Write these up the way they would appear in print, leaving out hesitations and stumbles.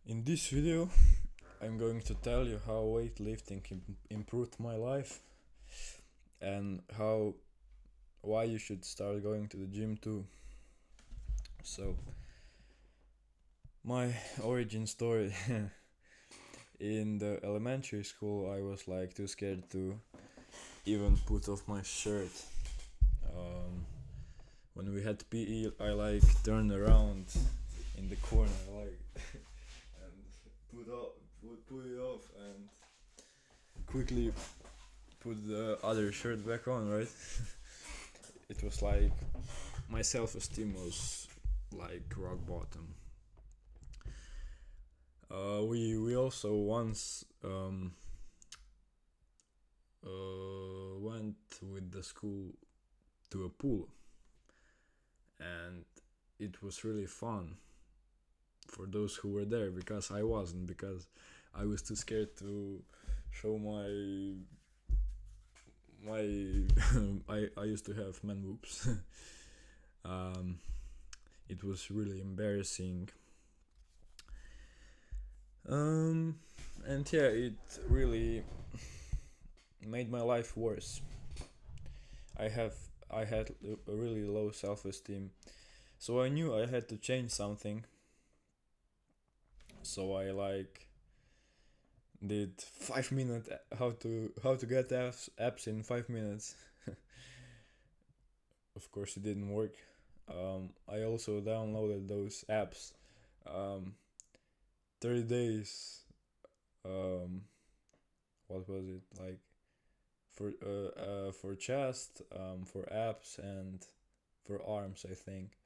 In this video, I'm going to tell you how weightlifting improved my life and why you should start going to the gym too. So, my origin story. In the elementary school, I was like too scared to even put off my shirt. Um, when we had PE, I like turned around in the corner, like and put it off and quickly put the other shirt back on, right? It was like my self-esteem was like rock bottom. We also once went with the school to a pool, and it was really fun for those who were there because I wasn't, because I was too scared to show my I used to have man boobs. um, it was really embarrassing. Um, and yeah, it really made my life worse. I have I had a really low self-esteem, so I knew I had to change something. So I like did 5 minute how to get apps in 5 minutes. Of course, it didn't work. I also downloaded those apps. Um, 30 days. Um, what was it like for chest, for abs, and for arms, I think.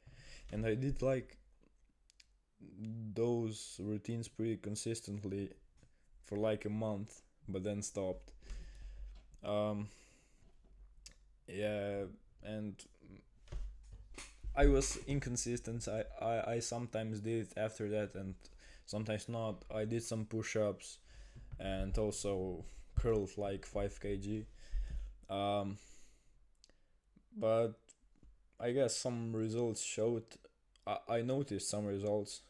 And I did like those routines pretty consistently for like a month, but then stopped. Um, yeah, and I was inconsistent. I sometimes did it after that, and sometimes not. I did some push-ups and also curled like 5 kg. Um, but I guess some results showed. I noticed some results,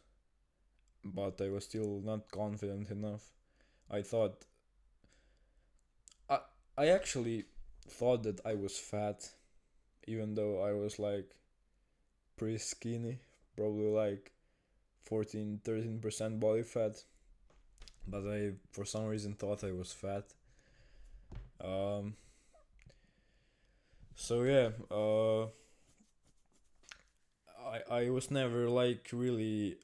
but I was still not confident enough. I thought I I actually thought that I was fat, even though I was like pretty skinny, probably like 13% body fat. But I for some reason thought I was fat. Um, so yeah, I was never like really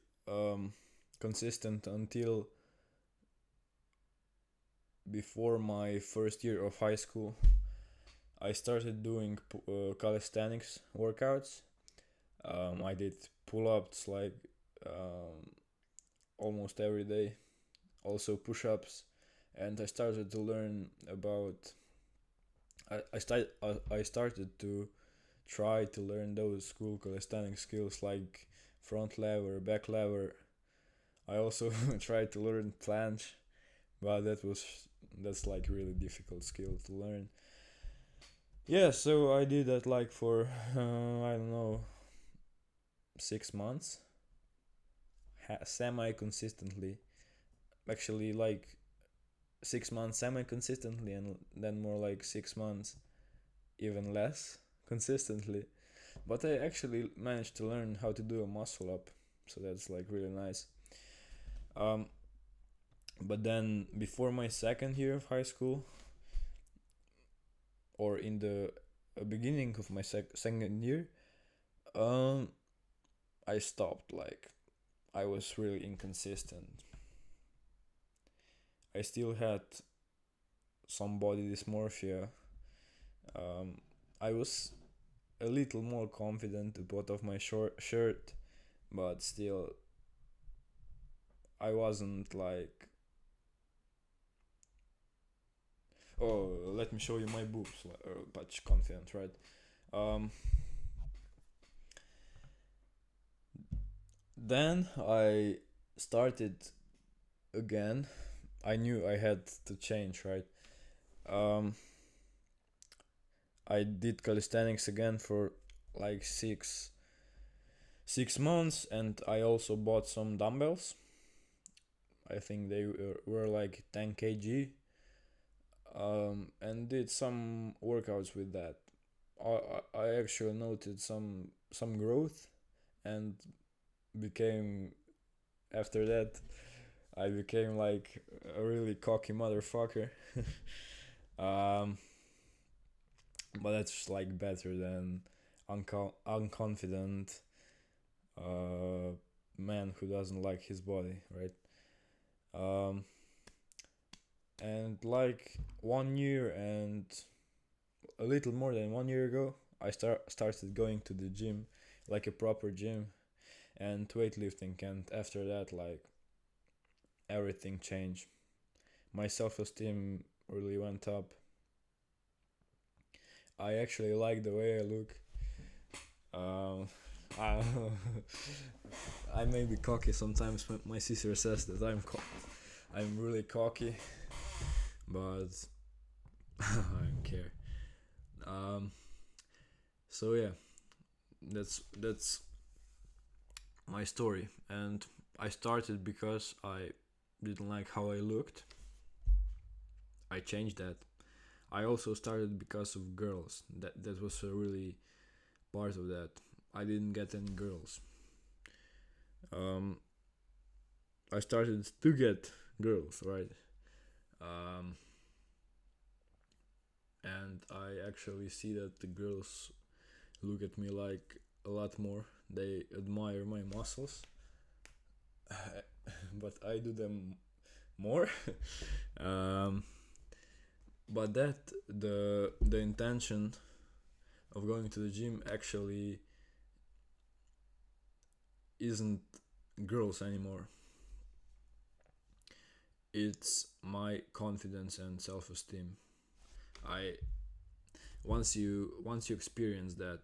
consistent until before my first year of high school. I started doing calisthenics workouts. I did pull-ups like um, almost every day, also push-ups, and I started to learn about. I started to try to learn those cool calisthenics skills like front lever, back lever. I also tried to learn planche, but that's like really difficult skill to learn. Yeah, so I did that like for I don't know, 6 months, semi consistently. Actually, like 6 months semi consistently, and then more like 6 months even less consistently. But I actually managed to learn how to do a muscle up, so that's like really nice. Um, but then before my second year of high school, or in the beginning of my second year, um, I stopped. Like I was really inconsistent. I still had some body dysmorphia. Um, I was a little more confident to put off my short shirt, but still, I wasn't like, oh, let me show you my boobs, but confident, right? Um, then I started again. I knew I had to change, right? Um, I did calisthenics again for like 6 months, and I also bought some dumbbells. I think they were like 10 kg, and did some workouts with that. I actually noted some growth, and became after that I became like a really cocky motherfucker. um, but that's like better than unconfident uh man who doesn't like his body, right? Um, and like 1 year and a little more than 1 year ago, I started going to the gym, like a proper gym, and weightlifting, and after that, like everything changed. My self-esteem really went up. I actually like the way I look. Um, I, I may be cocky sometimes. My sister says that I'm really cocky, but I don't care. Um, so yeah, that's my story, and I started because I didn't like how I looked. I changed that. I also started because of girls. That was a really part of that. I didn't get any girls. Um, I started to get girls, right? Um, and I actually see that the girls look at me like a lot more. They admire my muscles, but I do them more. um, but the intention of going to the gym actually isn't girls anymore. It's my confidence and self-esteem. I once you experience that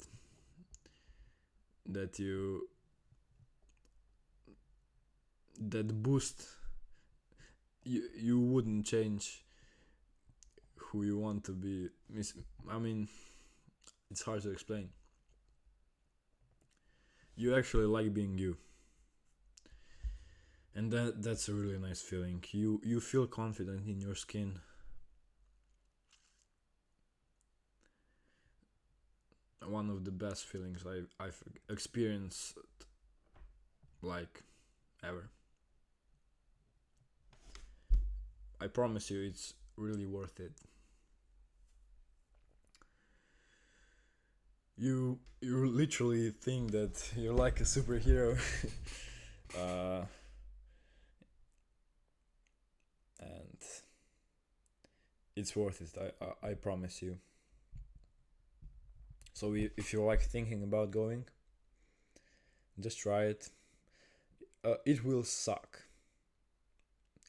you that boost, you wouldn't change who you want to be. I mean, it's hard to explain. You actually like being you, and that's a really nice feeling. You feel confident in your skin. One of the best feelings I've experienced, like, ever. I promise you, it's really worth it. You literally think that you're like a superhero. uh, and it's worth it. I promise you. So if you're like thinking about going, just try it. It will suck.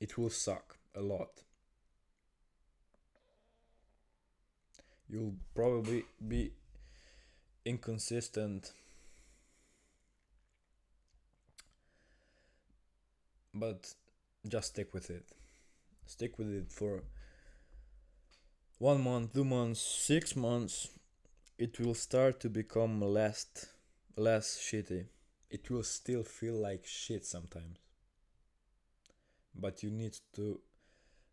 It will suck a lot. You'll probably be inconsistent, but just stick with it. Stick with it for 1 month, 2 months, 6 months. It will start to become less shitty. It will still feel like shit sometimes, but you need to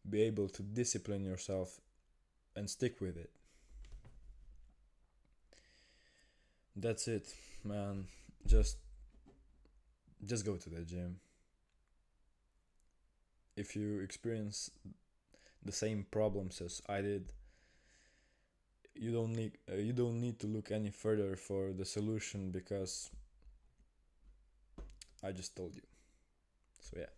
be able to discipline yourself and stick with it. That's it, man. Just just go to the gym. If you experience the same problems as I did, you don't need to look any further for the solution, because I just told you. So yeah.